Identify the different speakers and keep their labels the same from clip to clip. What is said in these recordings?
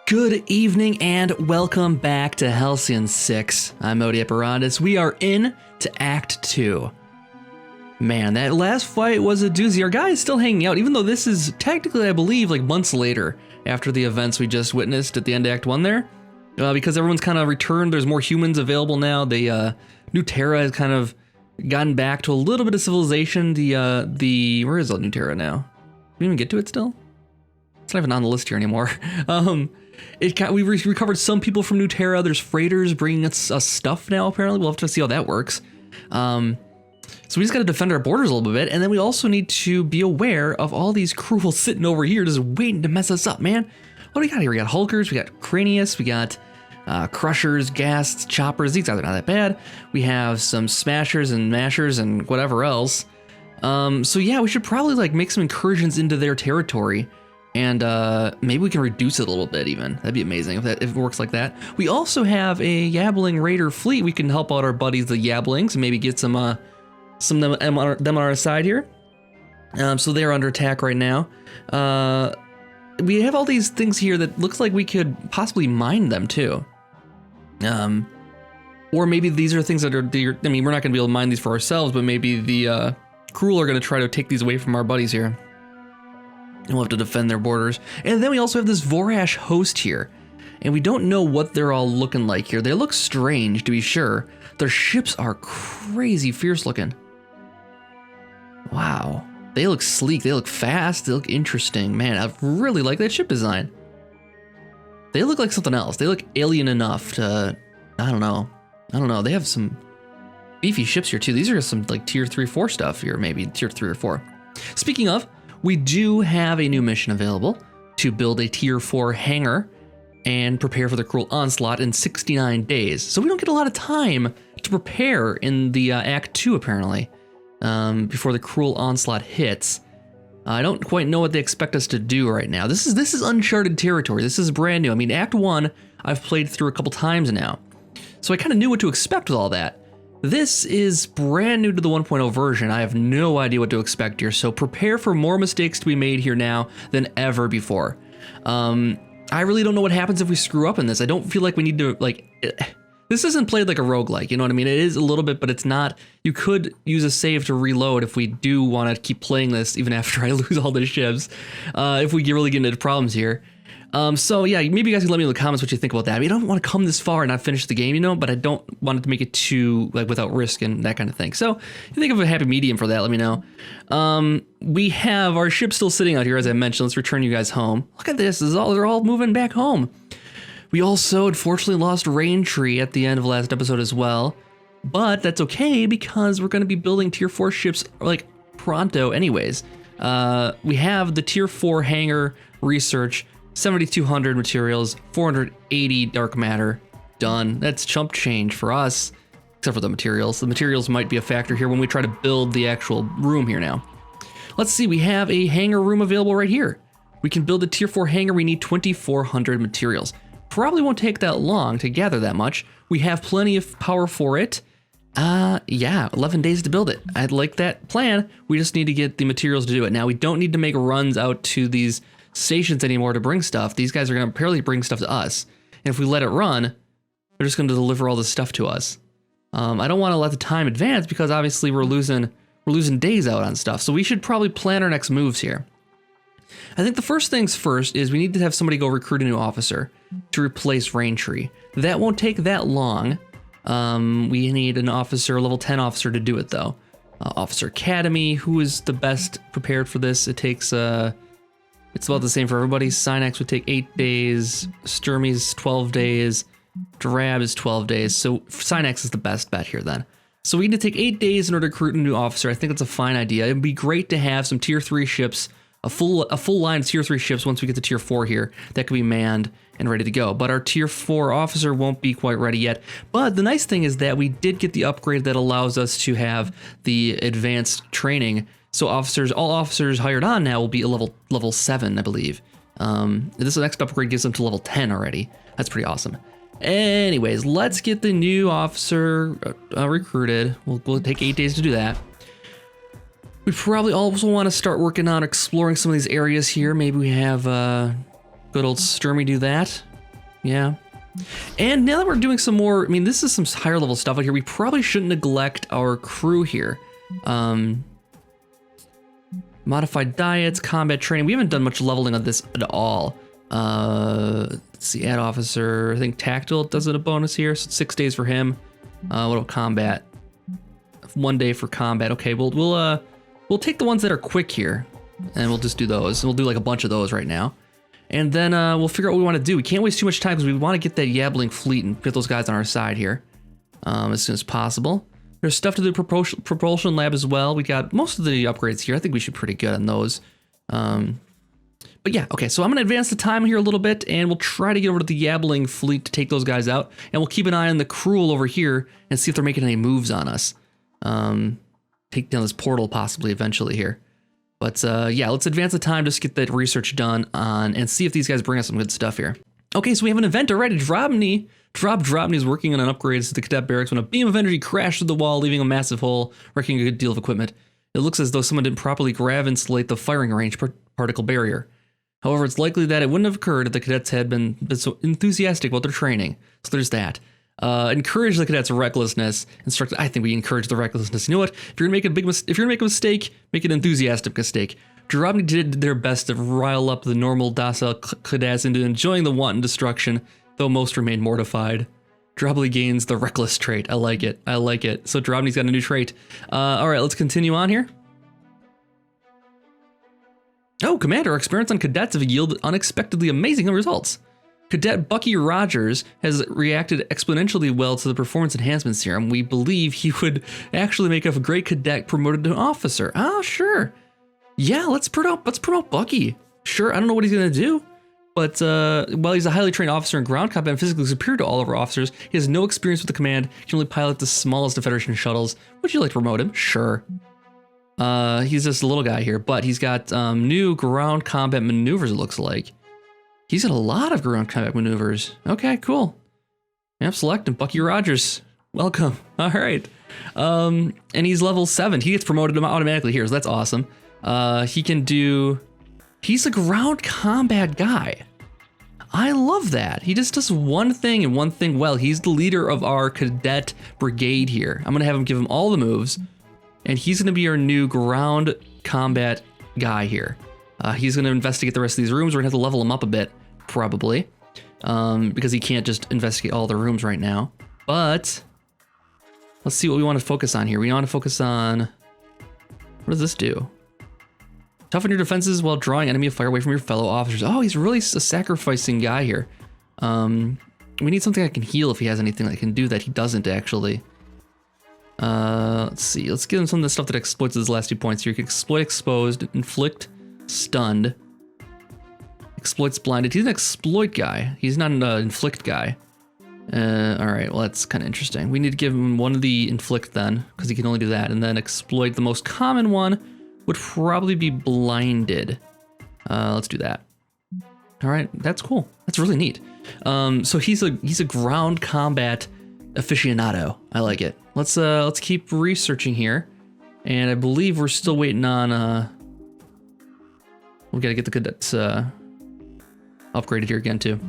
Speaker 1: Good evening and welcome back to Halcyon 6. I'm Odi Eperandis. We are in to Act 2. Man, that last fight was a doozy. Our guy is still hanging out, even though this is technically, I believe, like months later after the events we just witnessed at the end of Act 1 there. Because everyone's kind of returned, there's more humans available now. New Terra has kind of gotten back to a little bit of civilization. Where is New Terra now? Did we even get to it still? It's not even on the list here anymore. We recovered some people from New Terra. There's freighters bringing us stuff now, apparently. We'll have to see how that works. So we just got to defend our borders a little bit, and then we also need to be aware of all these crew sitting over here just waiting to mess us up, man. What do we got here? We got Hulkers, we got Cranius, we got Crushers, Ghasts, Choppers. These guys are not that bad. We have some Smashers and Mashers and whatever else. So yeah, we should probably like make some incursions into their territory. And maybe we can reduce it a little bit even. That'd be amazing if it works like that. We also have a Yabbling Raider fleet. We can help out our buddies, the Yabblings, and maybe get some of them on our side here. So they're under attack right now. We have all these things here that looks like we could possibly mine them too. Or maybe these are things that are, I mean, we're not going to be able to mine these for ourselves, but maybe the crew are going to try to take these away from our buddies here. And we'll have to defend their borders. And then we also have this vorash host here. And we don't know what they're all looking like here. They look strange, to be sure. Their ships are crazy fierce looking. Wow. They look sleek. They look fast. They look interesting. Man, I really like that ship design. They look like something else. They look alien enough to... I don't know. They have some beefy ships here, too. These are some like tier 3, 4 stuff here, maybe. Tier 3 or 4. Speaking of... we do have a new mission available to build a tier 4 hangar and prepare for the cruel onslaught in 69 days. So we don't get a lot of time to prepare in the Act 2 apparently, before the cruel onslaught hits. I don't quite know what they expect us to do right now. This is uncharted territory. This is brand new. I mean, Act 1 I've played through a couple times now, so I kind of knew what to expect with all that. This is brand new to the 1.0 version. I have no idea what to expect here, so prepare for more mistakes to be made here now than ever before. I really don't know what happens if we screw up in this. I don't feel like we need to, this isn't played like a roguelike, you know what I mean? It is a little bit, but it's not. You could use a save to reload if we do want to keep playing this, even after I lose all the ships, if we really get into problems here. So yeah, maybe you guys can let me know in the comments what you think about that. I mean, I don't want to come this far and not finish the game, you know, but I don't want it to make it too, like, without risk and that kind of thing. So if you think of a happy medium for that, let me know. We have our ship still sitting out here, as I mentioned. Let's return you guys home. Look at this. They're all moving back home. We also, unfortunately, lost Raintree at the end of last episode as well. But that's okay, because we're going to be building tier 4 ships, like, pronto anyways. We have the tier 4 hangar research, 7,200 materials, 480 dark matter, done. That's chump change for us, except for the materials. The materials might be a factor here when we try to build the actual room here now. Let's see, we have a hangar room available right here. We can build a tier 4 hangar. We need 2,400 materials. Probably won't take that long to gather that much. We have plenty of power for it. Yeah, 11 days to build it. I'd like that plan. We just need to get the materials to do it. Now, we don't need to make runs out to these stations anymore to bring stuff. These guys are going to apparently bring stuff to us. And if we let it run, they're just going to deliver all this stuff to us. I don't want to let the time advance because obviously we're losing days out on stuff. So we should probably plan our next moves here. I think the first things first is we need to have somebody go recruit a new officer to replace Raintree. That won't take that long. We need an officer, a level 10 officer to do it though. Officer Academy, who is the best prepared for this? It takes, it's about the same for everybody. Synax would take 8 days, Sturmey's 12 days, Drab is 12 days, so Synax is the best bet here then. So we need to take 8 days in order to recruit a new officer. I think that's a fine idea. It'd be great to have some tier 3 ships, a full line of tier 3 ships once we get to tier 4 here that could be manned and ready to go. But our tier 4 officer won't be quite ready yet. But the nice thing is that we did get the upgrade that allows us to have the advanced training. So all officers hired on now will be a level 7, I believe. This next upgrade gives them to level 10 already. That's pretty awesome. Anyways, let's get the new officer recruited. We'll take 8 days to do that. We probably also want to start working on exploring some of these areas here. Maybe we have good old Sturmy do that. Yeah. And now that we're doing some more, I mean, this is some higher level stuff out here. We probably shouldn't neglect our crew here. Modified diets, combat training. We haven't done much leveling on this at all. Let's see, add officer. I think tactile does it a bonus here. So 6 days for him. What about combat? 1 day for combat. Okay, we'll take the ones that are quick here, and we'll just do those. We'll do like a bunch of those right now. And then we'll figure out what we want to do. We can't waste too much time because we want to get that yabbling fleet and get those guys on our side here as soon as possible. There's stuff to do propulsion lab as well. We got most of the upgrades here. I think we should be pretty good on those. But yeah, okay, so I'm going to advance the time here a little bit, and we'll try to get over to the yabbling fleet to take those guys out. And we'll keep an eye on the crew over here and see if they're making any moves on us. Take down this portal possibly eventually here. But yeah, let's advance the time, just get that research done on and see if these guys bring us some good stuff here. Okay, so we have an event already. Drobny is working on an upgrade to the cadet barracks when a beam of energy crashed through the wall, leaving a massive hole, wrecking a good deal of equipment. It looks as though someone didn't properly grav insulate the firing range particle barrier. However, it's likely that it wouldn't have occurred if the cadets had been so enthusiastic about their training. So there's that. Encourage the cadets' recklessness. I think we encourage the recklessness. You know what? If you're gonna make a mistake, make an enthusiastic mistake. Drobny did their best to rile up the normal docile cadets into enjoying the wanton destruction, though most remained mortified. Drobny gains the reckless trait. I like it. So Drobny's got a new trait. All right, let's continue on here. Oh, Commander, our experiments on cadets have yielded unexpectedly amazing results. Cadet Bucky Rogers has reacted exponentially well to the performance enhancement serum. We believe he would actually make a great cadet promoted to officer. Oh, sure. Yeah, let's promote Bucky. Sure, I don't know what he's gonna do, but while he's a highly trained officer in ground combat and physically superior to all of our officers, he has no experience with the command. He can only pilot the smallest of Federation shuttles. Would you like to promote him? Sure. He's just a little guy here, but he's got new ground combat maneuvers, it looks like. He's got a lot of ground combat maneuvers. Okay, cool. Yep, select him. Bucky Rogers. Welcome. All right. And he's level 7. He gets promoted automatically here, so that's awesome. He's a ground combat guy. I love that. He just does one thing and one thing well. He's the leader of our cadet brigade here. I'm going to have him give him all the moves, and he's going to be our new ground combat guy here. He's going to investigate the rest of these rooms. We're going to have to level him up a bit, probably, because he can't just investigate all the rooms right now. But let's see what we want to focus on here. We want to focus on, what does this do? Toughen your defenses while drawing enemy fire away from your fellow officers. Oh, he's really a sacrificing guy here. We need something that can heal if he has anything that can do that. He doesn't, actually. Let's see. Let's give him some of the stuff that exploits his last 2 points here. You can exploit exposed, inflict stunned, exploits blinded. He's an exploit guy. He's not an inflict guy. All right, well, that's kind of interesting. We need to give him one of the inflict then, because he can only do that. And then exploit, the most common one would probably be blinded. Let's do that. All right, that's cool. That's really neat. So he's a ground combat aficionado. I like it. Let's keep researching here. And I believe we're still waiting on we gotta get the cadets upgraded here again too.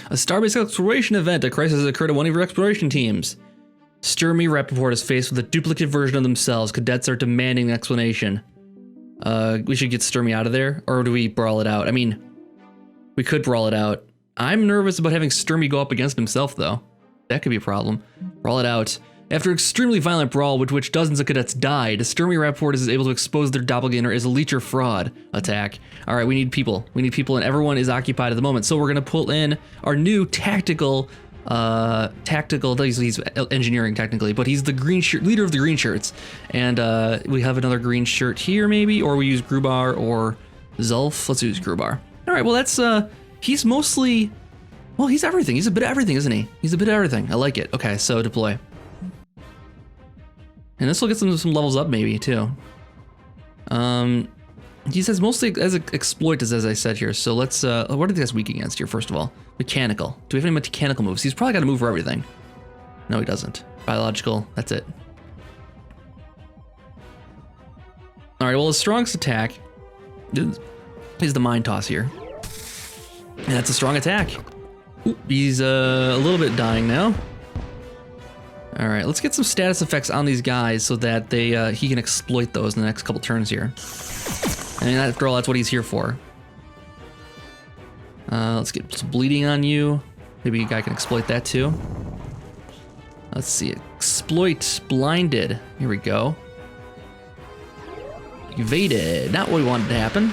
Speaker 1: A Starbase exploration event. A crisis has occurred at one of your exploration teams. Sturmy Rappaport is faced with a duplicate version of themselves. Cadets are demanding an explanation. We should get Sturmy out of there, or do we brawl it out? I mean, we could brawl it out. I'm nervous about having Sturmy go up against himself, though. That could be a problem. Brawl it out. After an extremely violent brawl, with which dozens of cadets died, Sturmy Rappaport is able to expose their doppelganger as a leech or fraud attack. All right, we need people. We need people, and everyone is occupied at the moment. So we're gonna pull in our new tactical. He's engineering technically, but he's the green shirt leader of the green shirts. And we have another green shirt here, maybe, or we use Grubar or Zulf. Let's use Grubar. All right, well that's he's mostly, well, he's everything. He's a bit of everything, isn't he? He's a bit of everything. I like it. Okay, so deploy. And this will get some levels up maybe too. He says mostly as an exploit, as I said here. So let's, what are these guys weak against here, first of all? Mechanical. Do we have any mechanical moves? He's probably got to move for everything. No, he doesn't. Biological, that's it. All right, well, his strongest attack is the Mind Toss here. And that's a strong attack. Ooh, he's a little bit dying now. All right, let's get some status effects on these guys so that he can exploit those in the next couple turns here. I mean, after all, that's what he's here for. Let's get some bleeding on you. Maybe a guy can exploit that too. Let's see, exploit blinded. Here we go. Evaded, not what we wanted to happen.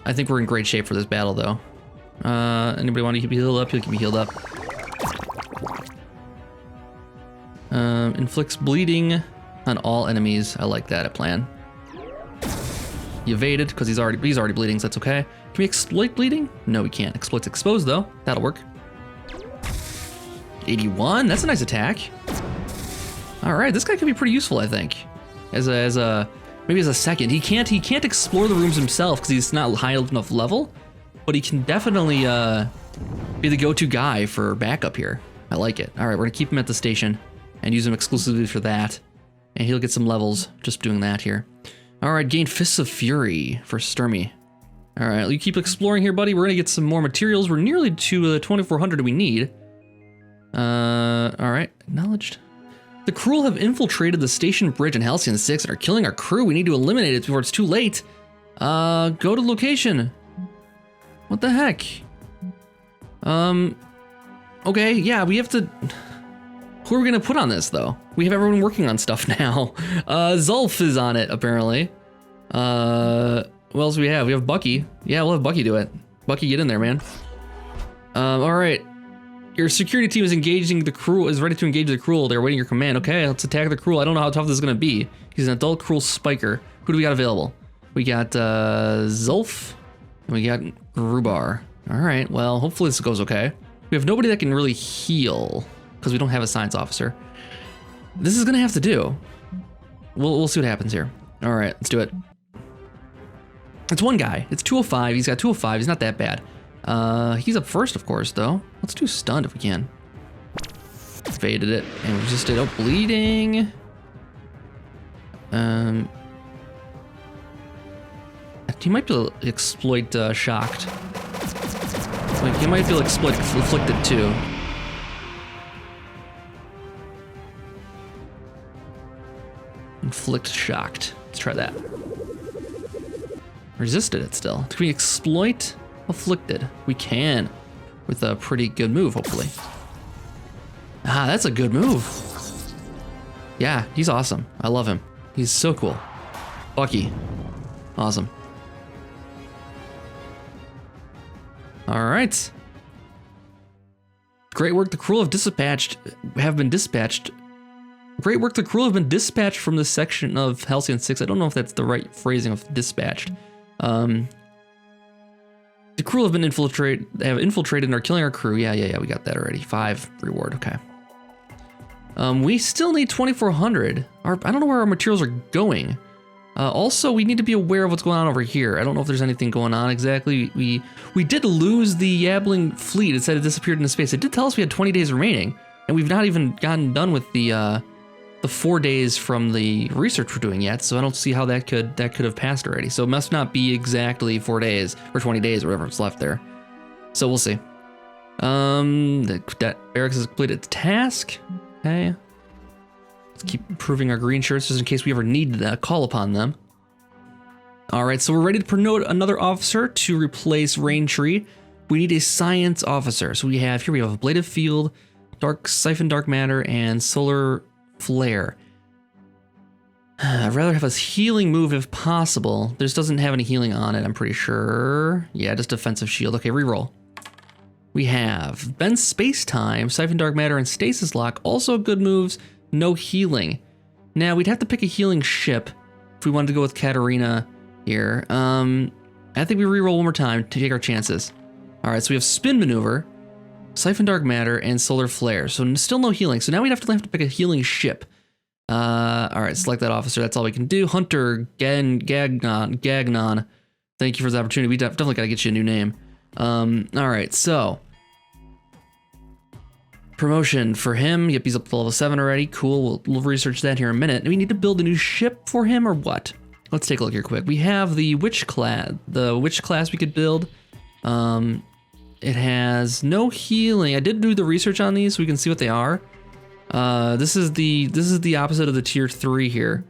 Speaker 1: I think we're in great shape for this battle though. Anybody want to keep healed up? He'll keep me healed up. Inflicts bleeding on all enemies. I like that plan. He evaded because he's already bleeding, so that's okay. Can we exploit bleeding? No, we can't. Exploits exposed though. That'll work. 81. That's a nice attack. All right, this guy could be pretty useful, I think. Maybe as a second. He can't explore the rooms himself because he's not high enough level, but he can definitely be the go-to guy for backup here. I like it. All right, we're gonna keep him at the station and use him exclusively for that, and he'll get some levels just doing that here. All right, gain Fists of Fury for Sturmy. All right, you keep exploring here, buddy. We're gonna get some more materials. We're nearly to the 2400 we need. All right, acknowledged. The Cruel have infiltrated the station bridge in Halcyon 6 and are killing our crew. We need to eliminate it before it's too late. Go to location. What the heck? Okay, yeah, we have to... Who are we gonna put on this, though? We have everyone working on stuff now. Zulf is on it, apparently. What else do we have? We have Bucky. Yeah, we'll have Bucky do it. Bucky, get in there, man. All right. Your security team is engaging the Cruel, is ready to engage the Cruel. They're waiting your command. Okay, let's attack the Cruel. I don't know how tough this is gonna be. He's an adult Cruel Spiker. Who do we got available? We got Zulf, and we got Grubar. All right, well, hopefully this goes okay. We have nobody that can really heal because we don't have a science officer. This is gonna have to do. We'll see what happens here. All right, let's do it. It's one guy. It's 205. He's got 205. He's not that bad. He's up first, of course, though. Let's do stunned if we can. Evaded it and resisted. Oh, bleeding. He might be able to exploit shocked. Like, he might be able to exploit afflicted too. Inflict shocked. Let's try that. Resisted it still. Can we exploit afflicted? We can, with a pretty good move, hopefully. Ah, that's a good move. Yeah, he's awesome. I love him. He's so cool. Bucky. Awesome. All right. Great work. The Cruel have been dispatched. Great work. The Cruel have been dispatched from this section of Halcyon 6. I don't know if that's the right phrasing of dispatched. The Cruel have infiltrated and are killing our crew. Yeah, we got that already. 5 reward, okay. We still need 2400. I don't know where our materials are going. Also, we need to be aware of what's going on over here. I don't know if there's anything going on exactly. We did lose the Yabbling fleet. It said it disappeared into space. It did tell us we had 20 days remaining, and we've not even gotten done with the 4 days from the research we're doing yet. So I don't see how that could have passed already. So it must not be exactly 4 days or 20 days or whatever's left there. So we'll see. That barracks has completed its task. Okay. Let's keep improving our green shirts just in case we ever need to call upon them. All right, so we're ready to promote another officer to replace Raintree. We need a science officer. So we have Ablative Field, Siphon Dark Matter, and Solar Flare. I'd rather have a healing move if possible. This doesn't have any healing on it, I'm pretty sure. Yeah, just defensive shield. Okay, reroll. We have Bend Space Time, Siphon Dark Matter, and Stasis Lock. Also good moves. No healing. Now, we'd have to pick a healing ship if we wanted to go with Katarina here. I think we reroll one more time to take our chances. All right, so we have Spin Maneuver, Siphon Dark Matter, and Solar Flare. So still no healing. So now we'd have to pick a healing ship. All right, select that officer. That's all we can do. Hunter Gagnon. Thank you for the opportunity. We definitely got to get you a new name. All right, so... Promotion for him. Yep, he's up to level 7 already. Cool, we'll research that here in a minute. Do we need to build a new ship for him or what? Let's take a look here quick. We have the Witch class we could build. It has no healing. I did do the research on these so we can see what they are. This is the opposite of the tier 3 here.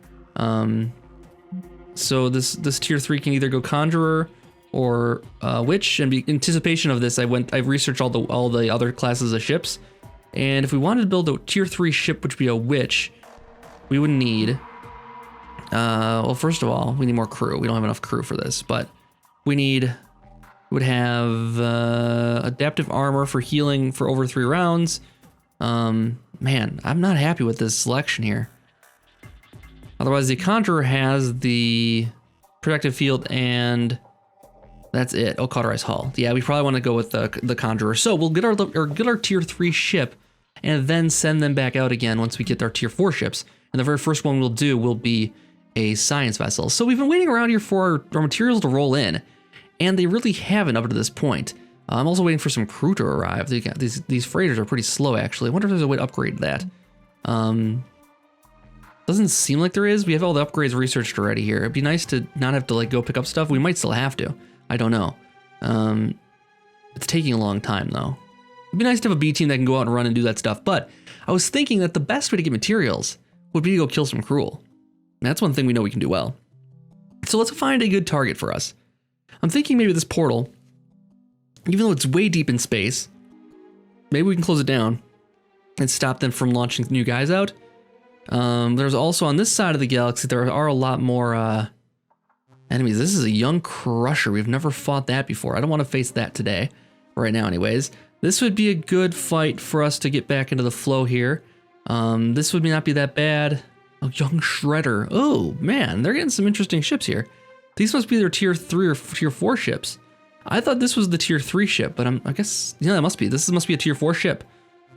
Speaker 1: So this tier 3 can either go conjurer or witch, and in anticipation of this, I researched all the other classes of ships, and if we wanted to build a tier 3 ship, which would be a witch, we would need well, first of all, we need more crew. We don't have enough crew for this, but we would have adaptive armor for healing for over 3 rounds. Man, I'm not happy with this selection here. Otherwise, the Conjurer has the protective field, and that's it. Oh, cauterized hull. Yeah, we probably want to go with the Conjurer. So we'll get our tier 3 ship, and then send them back out again once we get our tier 4 ships. And the very first one we'll do will be a science vessel. So we've been waiting around here for our materials to roll in, and they really haven't up to this point. I'm also waiting for some crew to arrive. These freighters are pretty slow, actually. I wonder if there's a way to upgrade that. Doesn't seem like there is. We have all the upgrades researched already here. It'd be nice to not have to like go pick up stuff. We might still have to. I don't know. It's taking a long time though. It'd be nice to have a B team that can go out and run and do that stuff. But I was thinking that the best way to get materials would be to go kill some Cruel. And that's one thing we know we can do well. So let's find a good target for us. I'm thinking maybe this portal, even though it's way deep in space, maybe we can close it down and stop them from launching new guys out. There's also on this side of the galaxy, there are a lot more enemies. This is a young crusher. We've never fought that before. I don't want to face that today, right now anyways. This would be a good fight for us to get back into the flow here. This would not be that bad. A young shredder. Oh man, they're getting some interesting ships here. These must be their tier 3 or tier 4 ships. I thought this was the tier 3 ship, but I guess, yeah, that must be. This must be a tier 4 ship.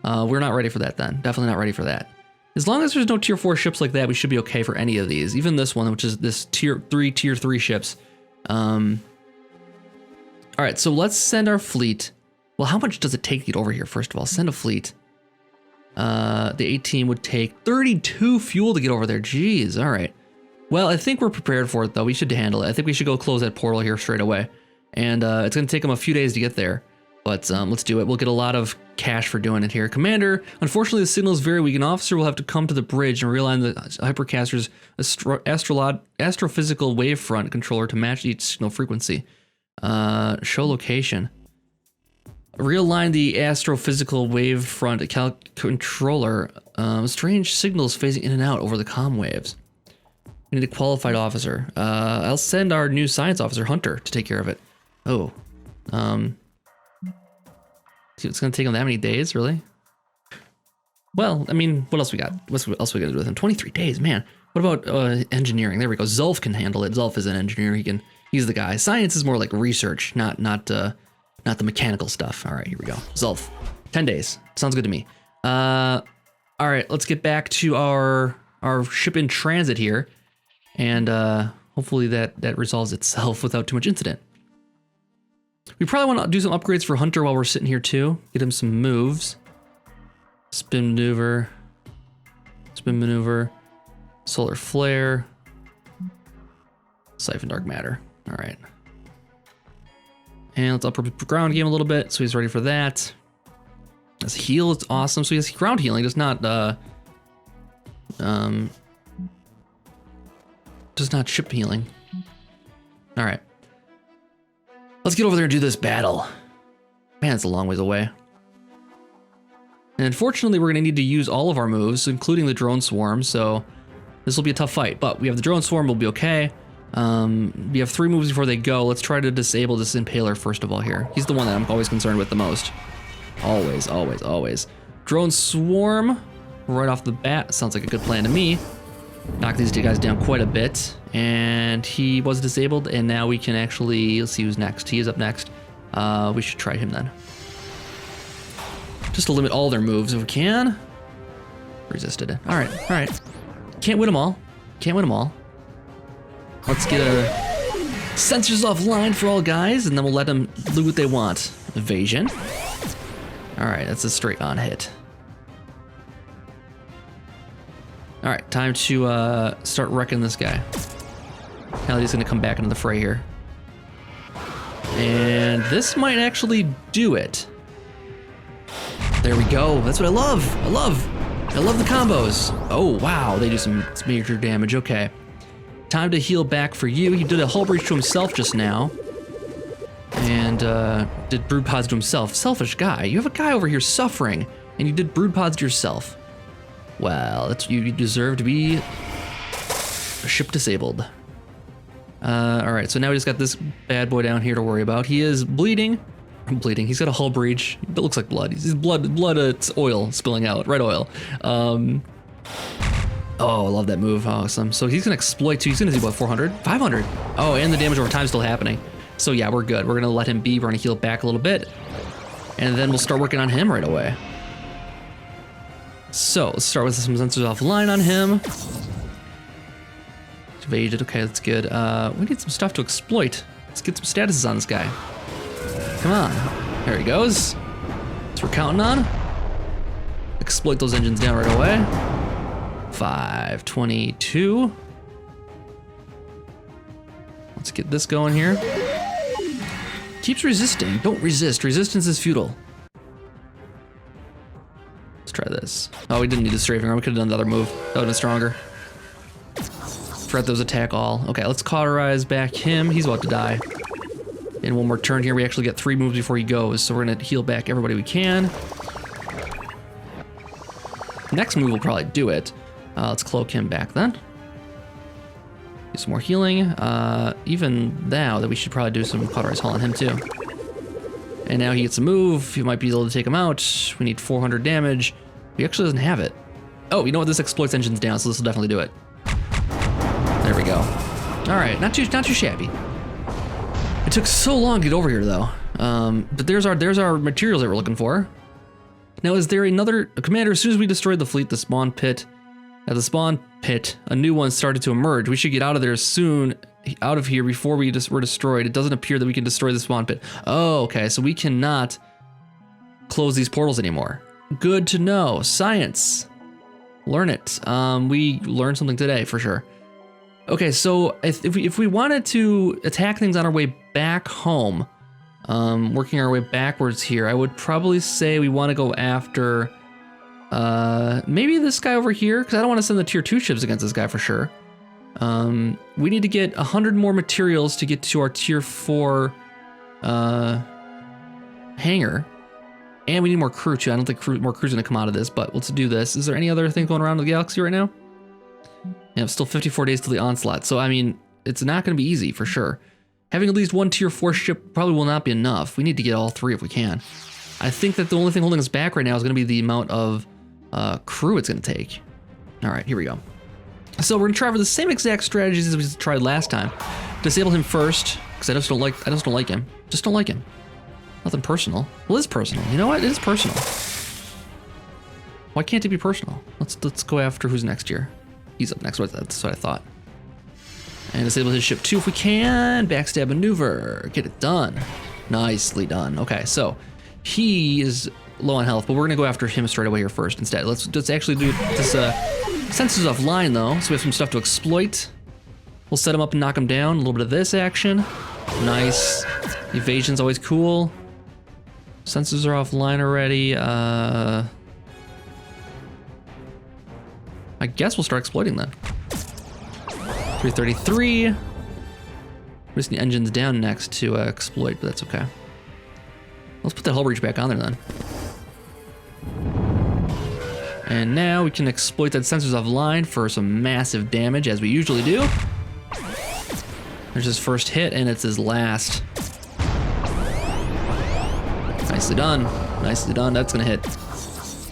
Speaker 1: We're not ready for that then. Definitely not ready for that. As long as there's no tier 4 ships like that, we should be okay for any of these. Even this one, which is this tier 3 ships. All right, so let's send our fleet. Well, how much does it take to get over here, first of all? Send a fleet. The 18 would take 32 fuel to get over there. Jeez, all right. Well, I think we're prepared for it, though. We should handle it. I think we should go close that portal here straight away. And it's going to take them a few days to get there. But let's do it. We'll get a lot of cash for doing it here. Commander, unfortunately, the signal is very weak. An officer will have to come to the bridge and realign the hypercaster's astrophysical wavefront controller to match each signal frequency. Show location. Realign the astrophysical wavefront controller. Strange signals phasing in and out over the comm waves. We need a qualified officer. I'll send our new science officer, Hunter, to take care of it. Oh. It's gonna take him that many days, really? Well, I mean, what else we got? What else we gotta do with him? 23 days, man. What about engineering? There we go. Zulf can handle it. Zulf is an engineer. He's the guy. Science is more like research, not the mechanical stuff. All right, here we go. Zulf, 10 days. Sounds good to me. All right, let's get back to our ship in transit here, and hopefully that resolves itself without too much incident. We probably want to do some upgrades for Hunter while we're sitting here too. Get him some moves. Spin maneuver, solar flare, siphon dark matter. All right. And let's up our ground game a little bit so he's ready for that. His heal is awesome. So he has ground healing, does not ship healing. All right. Let's get over there and do this battle. Man, it's a long ways away. And unfortunately, we're gonna need to use all of our moves, including the drone swarm, so this will be a tough fight, but we have the drone swarm, we'll be okay. We have 3 moves before they go. Let's try to disable this impaler first of all here. He's the one that I'm always concerned with the most. Always, always, always. Drone swarm, right off the bat, sounds like a good plan to me. Knock these two guys down quite a bit, and he was disabled, and now we can actually, let's see who's next. He is up next. We should try him then. Just to limit all their moves if we can. Resisted it. All right. Can't win them all. Let's get a sensors offline for all guys, and then we'll let them do what they want. Evasion. All right, that's a straight on hit. All right, time to start wrecking this guy. He's gonna come back into the fray here. And And this might actually do it. There we go. That's what I love. I love the combos. Oh, wow. They do some major damage. Okay. Time to heal back for you. He did a hull breach to himself just now. And did brood pods to himself. Selfish guy. You have a guy over here suffering, and you did brood pods to yourself. Well, that's you deserve to be ship disabled. All right, so now we just got this bad boy down here to worry about. He is bleeding. He's got a hull breach. It looks like blood. He's blood. It's oil spilling out. Red oil. Oh, I love that move. Awesome. So he's gonna exploit too. He's gonna do what? 400, 500. Oh, and the damage over time is still happening. So yeah, we're good. We're gonna let him be. We're gonna heal back a little bit, and then we'll start working on him right away. So let's start with some sensors offline on him. Evaded. Okay, that's good. We need some stuff to exploit. Let's get some statuses on this guy. Come on. There he goes. That's what we're counting on. Exploit those engines down right away. 522. Let's get this going here. Keeps resisting. Don't resist. Resistance is futile. Let's try this. Oh, we didn't need the strafing arm. We could have done the other move. That would have been stronger. Threat those attack all. Okay, let's cauterize back him. He's about to die. In one more turn here, we actually get 3 moves before he goes, so we're gonna heal back everybody we can. Next move will probably do it. Let's cloak him back then. Do some more healing. Even now that we should probably do some cauterize hull on him too. And now he gets a move. He might be able to take him out. We need 400 damage. He actually doesn't have it. Oh, you know what? This exploits engine's down, so this will definitely do it. There we go. All right, not too shabby. It took so long to get over here though. But there's our materials that we're looking for. Now, is there another commander? As soon as we destroyed the fleet, the spawn pit, at the spawn pit, a new one started to emerge. We should get out of there soon, out of here before we were destroyed. It doesn't appear that we can destroy the spawn pit. Oh, okay, so we cannot close these portals anymore. Good to know. Science. Learn it. We learned something today for sure. Okay, so if we wanted to attack things on our way back home, working our way backwards here, I would probably say we want to go after maybe this guy over here, because I don't want to send the tier 2 ships against this guy for sure. We need to get 100 more materials to get to our tier 4 hangar. And we need more crew too. I don't think more crew's gonna come out of this, but let's do this. Is there any other thing going around the galaxy right now? Yeah, still 54 days till the onslaught. So, I mean, it's not gonna be easy for sure. Having at least one tier 4 ship probably will not be enough. We need to get all 3 if we can. I think that the only thing holding us back right now is gonna be the amount of crew it's gonna take. All right, here we go. So we're gonna try for the same exact strategies as we tried last time. Disable him first, because I just don't like him. Just don't like him. Nothing personal. Well, it's personal. You know what? It is personal. Why can't it be personal? Let's go after who's next here. He's up next. That's what I thought. And disable his ship too if we can. Backstab maneuver. Get it done. Nicely done. Okay, so he is low on health, but we're gonna go after him straight away here first instead. Let's actually do this sensors offline though, so we have some stuff to exploit. We'll set him up and knock him down. A little bit of this action. Nice. Evasion's always cool. Sensors are offline already. I guess we'll start exploiting then. 333. We just need engines down next to exploit, but that's okay. Let's put that hull breach back on there then. And now we can exploit that sensors offline for some massive damage, as we usually do. There's his first hit, and it's his last. Nicely done. Nicely done. That's gonna hit.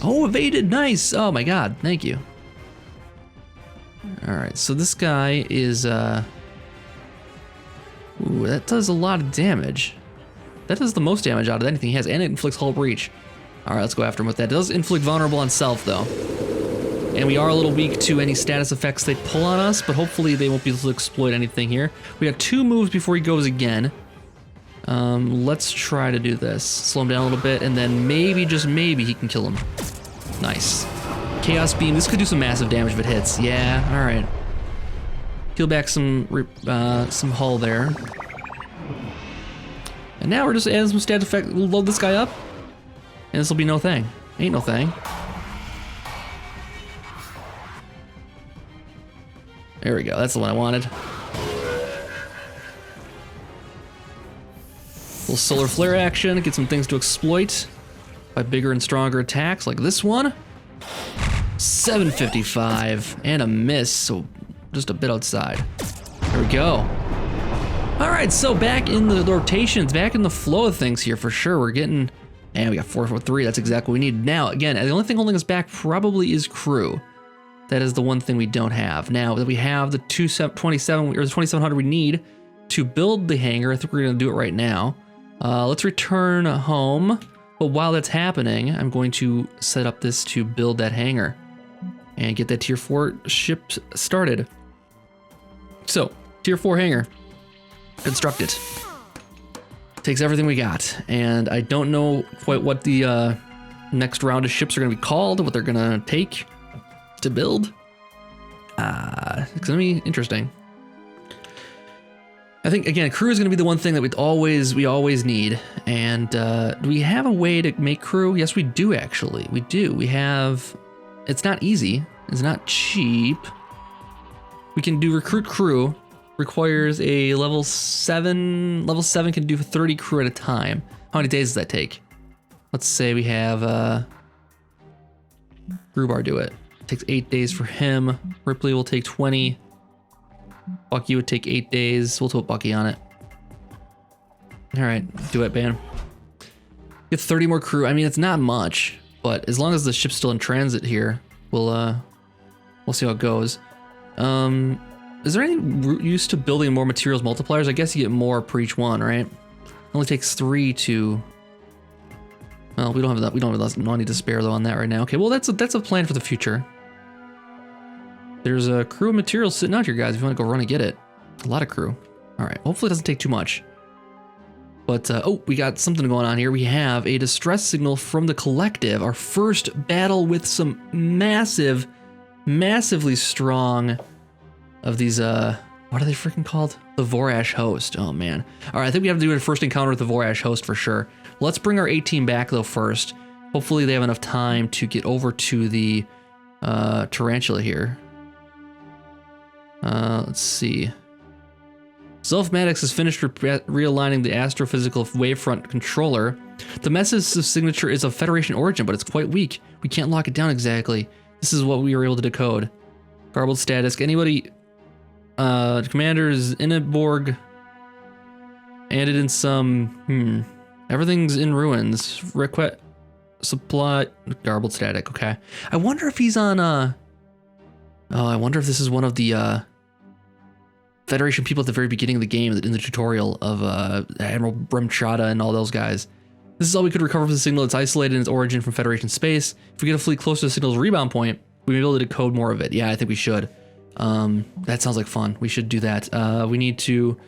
Speaker 1: Oh, evaded. Nice. Oh my god. Thank you. All right. So this guy is. Ooh, that does a lot of damage. That does the most damage out of anything he has, and it inflicts hull breach. All right, let's go after him with that. It does inflict vulnerable on self though, and we are a little weak to any status effects they pull on us. But hopefully they won't be able to exploit anything here. We got 2 moves before he goes again. Let's try to do this. Slow him down a little bit, and then maybe, just maybe, he can kill him. Nice. Chaos Beam. This could do some massive damage if it hits. Yeah, all right. Heal back some hull there. And now we're just adding some stat effect. We'll load this guy up, and this will be no thing. Ain't no thing. There we go. That's the one I wanted. Little solar flare action. Get some things to exploit by bigger and stronger attacks like this one. 755 and a miss, so just a bit outside. There we go. All right, so back in the rotations, back in the flow of things here for sure. We're getting, and we got 443. That's exactly what we need. Now, again, the only thing holding us back probably is crew. That is the one thing we don't have. Now that we have the 27 or the 2700 we need to build the hangar, I think we're gonna do it right now. Let's return home. But while that's happening, I'm going to set up this to build that hangar and get that tier 4 ship started. So, tier 4 hangar. Constructed. Takes everything we got, and I don't know quite what the next round of ships are going to be called, what they're going to take to build. It's going to be interesting. I think, again, crew is going to be the one thing that we always need, and do we have a way to make crew? Yes, we do, actually. We do. We have... It's not easy. It's not cheap. We can do recruit crew. Requires a level 7. Level 7 can do 30 crew at a time. How many days does that take? Let's say we have Grubbar do it. Takes 8 days for him. Ripley will take 20. Bucky would take 8 days. We'll put Bucky on it. All right, do it, man. Get 30 more crew. I mean, it's not much, but as long as the ship's still in transit here, we'll see how it goes. Is there any use to building more materials multipliers? I guess you get more per each one, right? It only takes 3 to... Well, we don't have that. We don't have no need to spare though on that right now. Okay, well that's a plan for the future. There's a crew of materials sitting out here, guys. If you want to go run and get it, a lot of crew. All right, hopefully it doesn't take too much. But oh, we got something going on here. We have a distress signal from the collective. Our first battle with some massively strong of these. What are they freaking called? The vorash host. Oh man. All right, I think we have to do a first encounter with the vorash host for sure. Let's bring our A team back though first. Hopefully they have enough time to get over to the tarantula here. Let's see. Selfmatics has finished realigning the astrophysical wavefront controller. The message signature is of Federation origin, but it's quite weak. We can't lock it down exactly. This is what we were able to decode. Garbled status. Anybody? Commanders Inneborg. Added in some. Everything's in ruins. Request supply. Garbled static. Okay. I wonder if he's on. Oh, I wonder if this is one of the Federation people at the very beginning of the game in the tutorial of Admiral Bremchata and all those guys. This is all we could recover from the signal. It's isolated in its origin from Federation space. If we get a fleet close to the signal's rebound point, we may be able to decode more of it. Yeah, I think we should. That sounds like fun. We should do that. We need to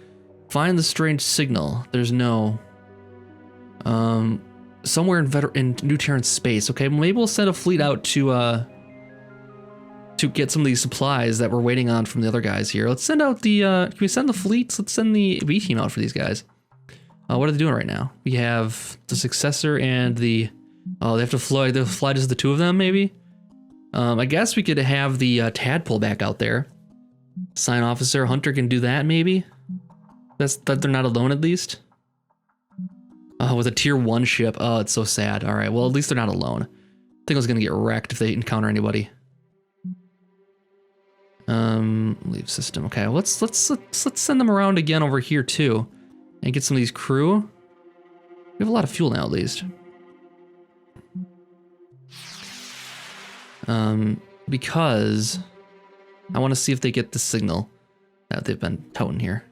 Speaker 1: find the strange signal. There's no... somewhere in New Terran space. Okay, well, maybe we'll send a fleet out to get some of these supplies that we're waiting on from the other guys here. Let's send out the, can we send the fleets? Let's send the B team out for these guys. What are they doing right now? We have the successor and the, oh, they have to fly just the two of them maybe? I guess we could have the tadpole back out there. Sign officer, Hunter can do that maybe? That they're not alone at least? With a tier 1 ship, oh, it's so sad. All right, well, at least they're not alone. I think I was gonna get wrecked if they encounter anybody. Leave system. Okay, let's send them around again over here too, and get some of these crew. We have a lot of fuel now, at least. Because I want to see if they get the signal that they've been touting here.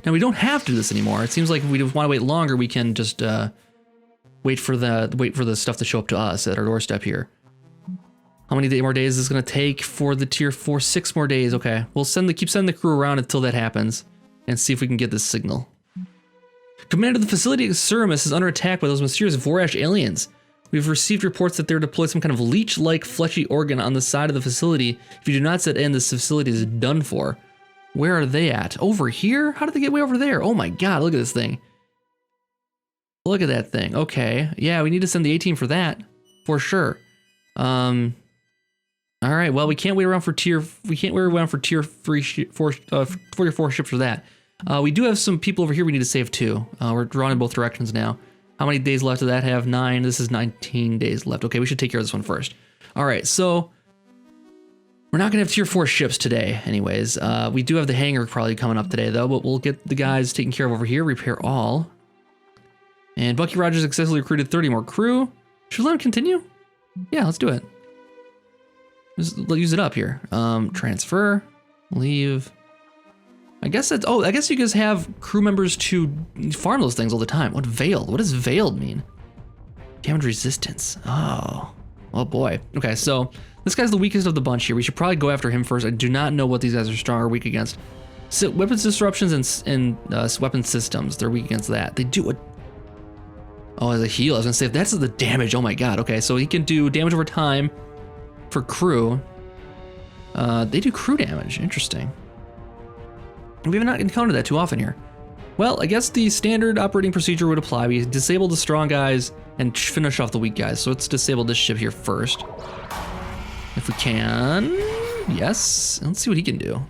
Speaker 1: Now we don't have to do this anymore. It seems like if we want to wait longer, we can just wait for the stuff to show up to us at our doorstep here. How many more days is this going to take for the tier 4? 6 more days. Okay, we'll keep sending the crew around until that happens, and see if we can get this signal. Commander, the facility at Ceramus is under attack by those mysterious vorash aliens. We've received reports that they're deployed some kind of leech-like fleshy organ on the side of the facility. If you do not set in, this facility is done for. Where are they at? Over here? How did they get way over there? Oh my god, look at this thing. Look at that thing. Okay. Yeah, we need to send the A-team for that. For sure. All right. Well, we can't wait around for tier 44 ships for that. We do have some people over here we need to save too. We're drawn in both directions now. How many days left does that have? 9. This is 19 days left. Okay, we should take care of this one first. All right, so we're not gonna have tier 4 ships today anyways. We do have the hangar probably coming up today though, but we'll get the guys taken care of over here, repair all. And Bucky Rogers successfully recruited 30 more crew. Should we let him continue? Yeah, let's do it. Just use it up here. Transfer, leave. I guess that's, oh, I guess you guys have crew members to farm those things all the time. What veiled? What does veiled mean? Damage resistance. Oh boy. Okay, so this guy's the weakest of the bunch here. We should probably go after him first. I do not know what these guys are strong or weak against. So weapons disruptions and weapon systems, they're weak against that. They do what? Oh, as a heal, I was gonna say, if that's the damage, oh my god. Okay, so he can do damage over time for crew. They do crew damage, interesting. We have not encountered that too often here. Well, I guess the standard operating procedure would apply. We disable the strong guys and finish off the weak guys. So let's disable this ship here first. If we can, yes. Let's see what he can do.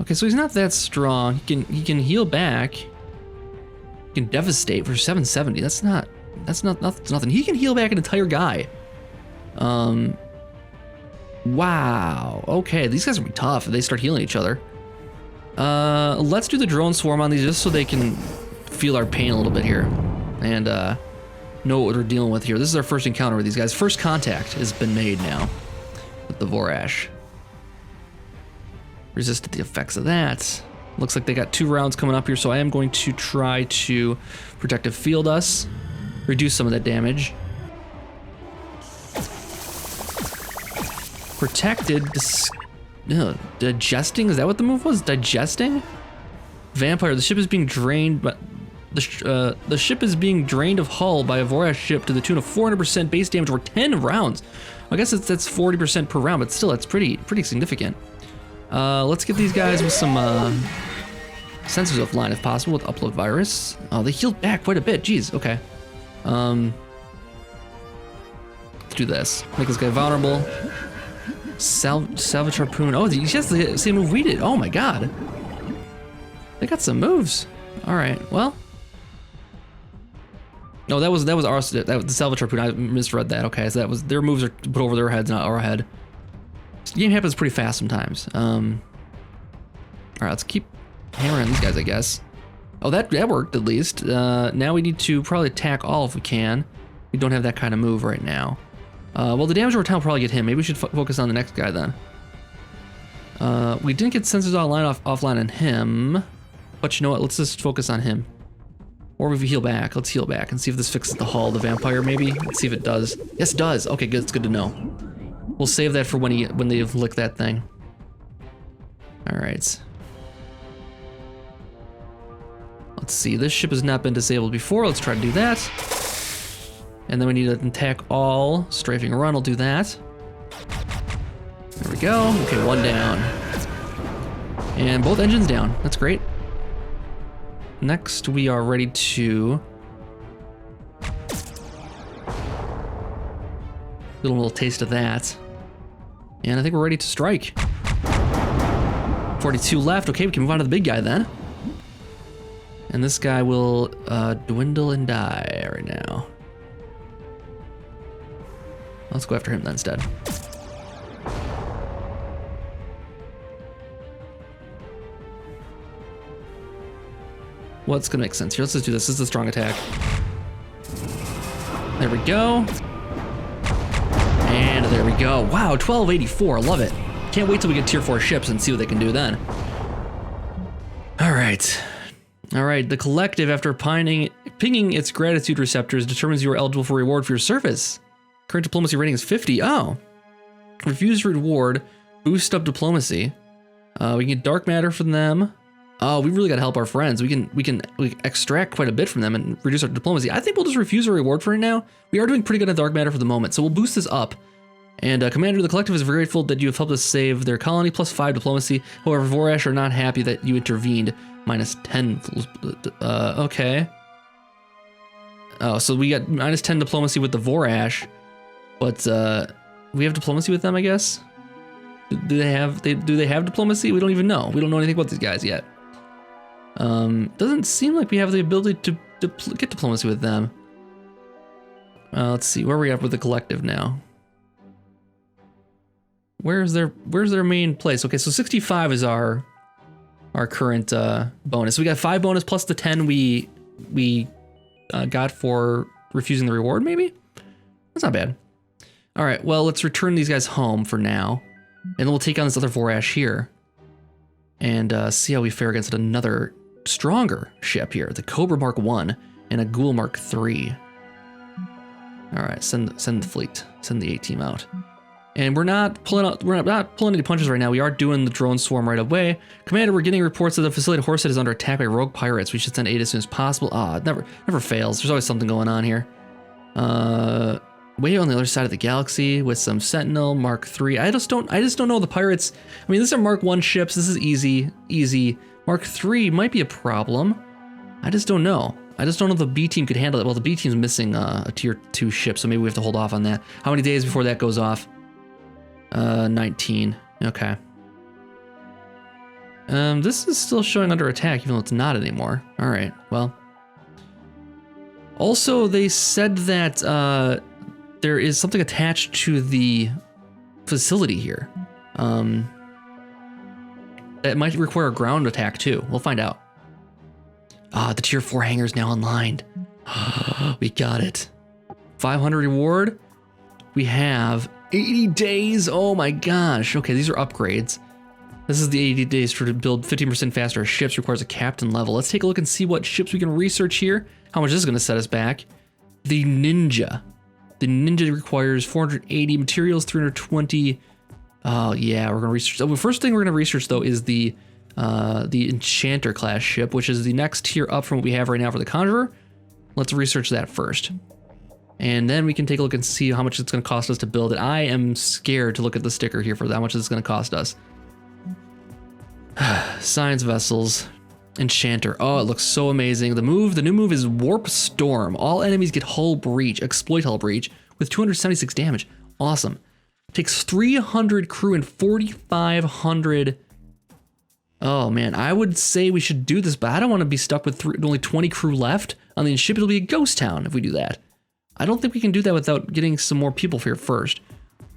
Speaker 1: Okay, so he's not that strong. He can heal back. He can devastate for 770. That's nothing. He can heal back an entire guy. Wow. Okay, these guys are gonna be tough if they start healing each other. Let's do the drone swarm on these just so they can feel our pain a little bit here and know what we're dealing with here. This is our first encounter with these guys. First contact has been made now with the vorash. Resisted the effects of that. Looks like they got 2 rounds coming up here, so I am going to try to protective field us, reduce some of that damage. Protected. Digesting? Is that what the move was? Digesting? Vampire. The ship is being drained, but the ship is being drained of hull by a vorash ship to the tune of 400% base damage over 10 rounds. I guess that's 40% per round, but still, that's pretty significant. Let's get these guys with some sensors offline if possible with upload virus. Oh, they healed back quite a bit. Jeez. Okay. Let's do this. Make this guy vulnerable. Salvage harpoon. Oh, he has the same move we did. Oh my god. They got some moves. All right. Well. No, that was ours. That was the salvage harpoon. I misread that. Okay, so that was their moves are put over their heads, not our head. This game happens pretty fast sometimes. All right, let's keep hammering these guys, I guess. Oh, that worked at least. Now we need to probably attack all if we can. We don't have that kind of move right now. Well, the damage over time will probably get him. Maybe we should focus on the next guy then. We didn't get sensors offline on him, but you know what? Let's just focus on him. Or if we heal back, let's heal back and see if this fixes the hull, the vampire maybe. Let's see if it does. Yes, it does. Okay, good. It's good to know. We'll save that for when they lick that thing. All right. Let's see. This ship has not been disabled before. Let's try to do that. And then we need to attack all. Strafing run will do that. There we go. Okay, 1 down. And both engines down. That's great. Next, we are ready to get a little taste of that. And I think we're ready to strike. 42 left. Okay, we can move on to the big guy then. And this guy will dwindle and die right now. Let's go after him then instead. What's gonna make sense here? Let's just do this. This is a strong attack. There we go. And there we go. Wow, 1284. Love it. Can't wait till we get tier 4 ships and see what they can do then. All right. All right. The collective, after pinging its gratitude receptors, determines you are eligible for reward for your service. Current diplomacy rating is 50. Oh. Refuse reward. Boost up diplomacy. We can get dark matter from them. Oh, we really got to help our friends. We can extract quite a bit from them and reduce our diplomacy. I think we'll just refuse a reward for it now. We are doing pretty good at dark matter for the moment, so we'll boost this up. And Commander, the collective is very grateful that you have helped us save their colony, +5 diplomacy. However, Vorash are not happy that you intervened, -10. Okay. Oh, so we got -10 diplomacy with the Vorash, but we have diplomacy with them, I guess. Do they have diplomacy? We don't even know. We don't know anything about these guys yet. Doesn't seem like we have the ability to get diplomacy with them. Let's see, where are we at with the collective now? Where's their main place? Okay, so 65 is our current bonus. So we got 5 bonus plus the 10 we got for refusing the reward, maybe? That's not bad. All right, well, let's return these guys home for now. And then we'll take on this other Vorash here. And see how we fare against another stronger ship here. The Cobra Mark 1 and a Ghoul Mark 3. All right, send the fleet. Send the A-team out. And we're not pulling any punches right now. We are doing the drone swarm right away. Commander, we're getting reports that the facility at Horsehead is under attack by rogue pirates. We should send aid as soon as possible. Ah, it never fails. There's always something going on here. Way on the other side of the galaxy with some Sentinel Mark 3. I just don't know the pirates. I mean, these are Mark 1 ships. This is easy. Mark 3 might be a problem. I just don't know. I just don't know if the B team could handle it. Well, the B team's missing a tier 2 ship, so maybe we have to hold off on that. How many days before that goes off? 19. Okay. This is still showing under attack, even though it's not anymore. All right. Well. Also, they said that there is something attached to the facility here. That might require a ground attack too. We'll find out. Ah, the tier 4 hangar is now online. We got it. 500 reward. We have 80 days. Oh my gosh. Okay, these are upgrades. This is the 80 days to build 15% faster ships. Requires a captain level. Let's take a look and see what ships we can research here. How much this is going to set us back. The Ninja. The Ninja requires 480 materials, 320. Oh yeah, we're going to research. The first thing we're going to research though is the Enchanter class ship, which is the next tier up from what we have right now for the Conjurer. Let's research that first. And then we can take a look and see how much it's going to cost us to build it. I am scared to look at the sticker here for how much it's going to cost us. Science vessels, Enchanter. Oh, it looks so amazing. The new move is Warp Storm. All enemies get hull breach, exploit hull breach with 276 damage. Awesome. Takes 300 crew and 4,500. Oh man, I would say we should do this, but I don't want to be stuck with only 20 crew left on the ship. It'll be a ghost town if we do that. I don't think we can do that without getting some more people here first.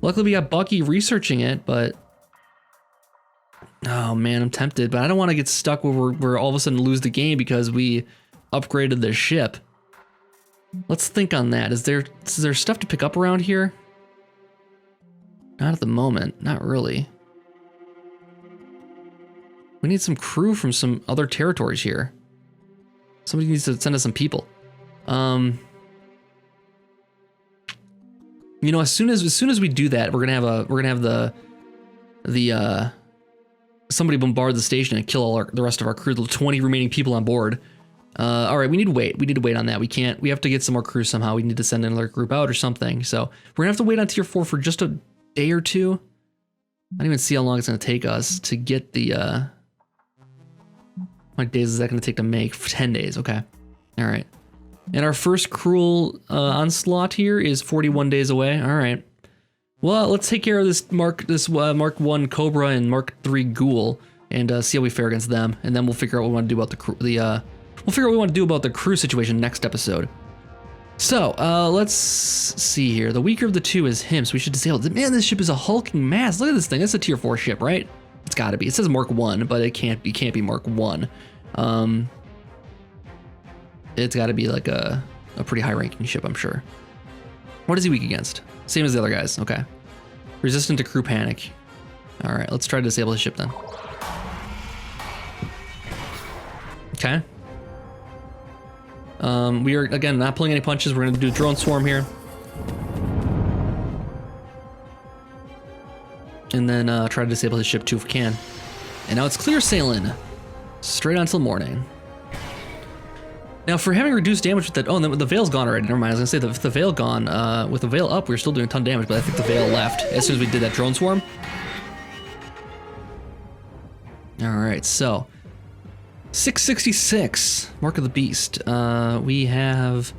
Speaker 1: Luckily, we got Bucky researching it, but oh man, I'm tempted. But I don't want to get stuck where we're all of a sudden lose the game because we upgraded the ship. Let's think on that. Is there stuff to pick up around here? Not at the moment. Not really. We need some crew from some other territories here. Somebody needs to send us some people. You know, as soon as we do that, we're gonna have the somebody bombard the station and kill all the rest of our crew, the 20 remaining people on board. All right, we need to wait. We need to wait on that. We have to get some more crew somehow. We need to send another group out or something. So we're gonna have to wait on tier 4 for just a day or two. I don't even see how long it's gonna take us to get the. How many days is that gonna take to make? 10 days. Okay. All right. And our first cruel onslaught here is 41 days away. All right. Well, let's take care of this Mark 1 Cobra and Mark 3 Ghoul and see how we fare against them. And then we'll figure out what we want to do about the crew situation next episode. So let's see here. The weaker of the two is him, so we should disable it. Man, this ship is a hulking mass. Look at this thing. It's a tier 4 ship, right? It's got to be. It says Mark 1, but it can't be Mark 1. It's got to be like a pretty high-ranking ship, I'm sure. What is he weak against? Same as the other guys. Okay. Resistant to crew panic. All right, let's try to disable his ship then. Okay. We are, again, not pulling any punches. We're going to do drone swarm here. And then try to disable his ship too if we can. And now it's clear sailing. Straight on till morning. Now, for having reduced damage with that, oh, the veil's gone already. Never mind. I was gonna say the veil gone. With the veil up, we were still doing a ton of damage, but I think the veil left as soon as we did that drone swarm. All right, so 666, Mark of the Beast. We have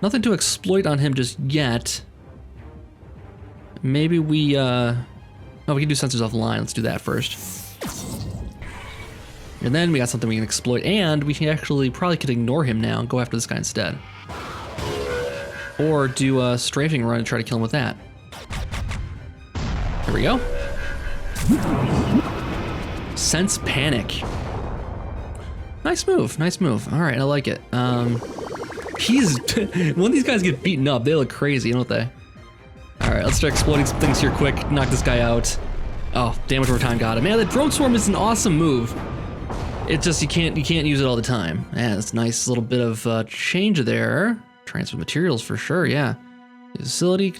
Speaker 1: Nothing to exploit on him just yet. Maybe we, oh, we can do sensors offline. Let's do that first. And then we got something we can exploit, and we can actually probably could ignore him now and go after this guy instead. Or do a strafing run and try to kill him with that. There we go. Sense panic. Nice move, nice move. All right, I like it. He's, when these guys get beaten up, they look crazy, don't they? All right, let's start exploding some things here quick. Knock this guy out. Oh, damage over time got him. Man, the drone swarm is an awesome move. It's just you can't use it all the time. Yeah, it's a nice little bit of change there. Transfer materials for sure, yeah. Facility,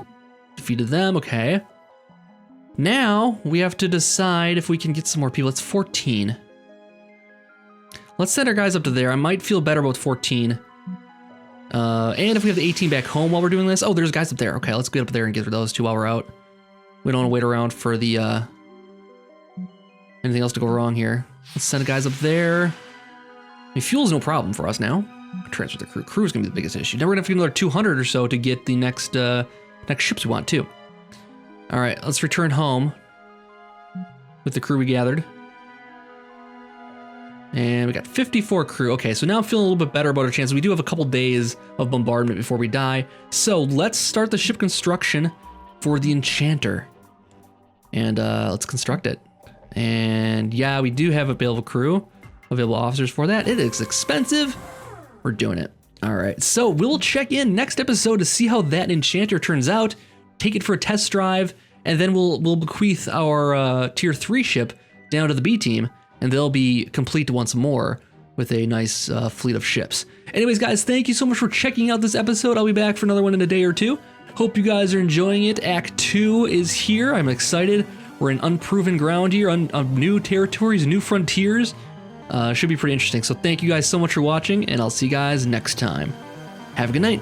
Speaker 1: defeated them, okay. Now, we have to decide if we can get some more people. It's 14. Let's send our guys up to there. I might feel better about 14. And if we have the 18 back home while we're doing this. Oh, there's guys up there. Okay, let's get up there and get rid of those two while we're out. We don't want to wait around for the, anything else to go wrong here. Let's send guys up there. I mean, fuel's no problem for us now. Transfer the crew. Crew's gonna be the biggest issue. Now we're gonna have to get another 200 or so to get the next ships we want too. All right, let's return home with the crew we gathered. And we got 54 crew. Okay, so now I'm feeling a little bit better about our chances. We do have a couple days of bombardment before we die. So let's start the ship construction for the Enchanter. And let's construct it. And yeah, we do have available crew, available officers for that. It is expensive. We're doing it. All right, so we'll check in next episode to see how that Enchanter turns out, take it for a test drive, and then we'll bequeath our tier 3 ship down to the B team, and they'll be complete once more with a nice fleet of ships. Anyways, guys, thank you so much for checking out this episode. I'll be back for another one in a day or two. Hope you guys are enjoying it. Act 2 is here. I'm excited. We're in unproven ground here, on new territories, new frontiers. Should be pretty interesting. So thank you guys so much for watching, and I'll see you guys next time. Have a good night.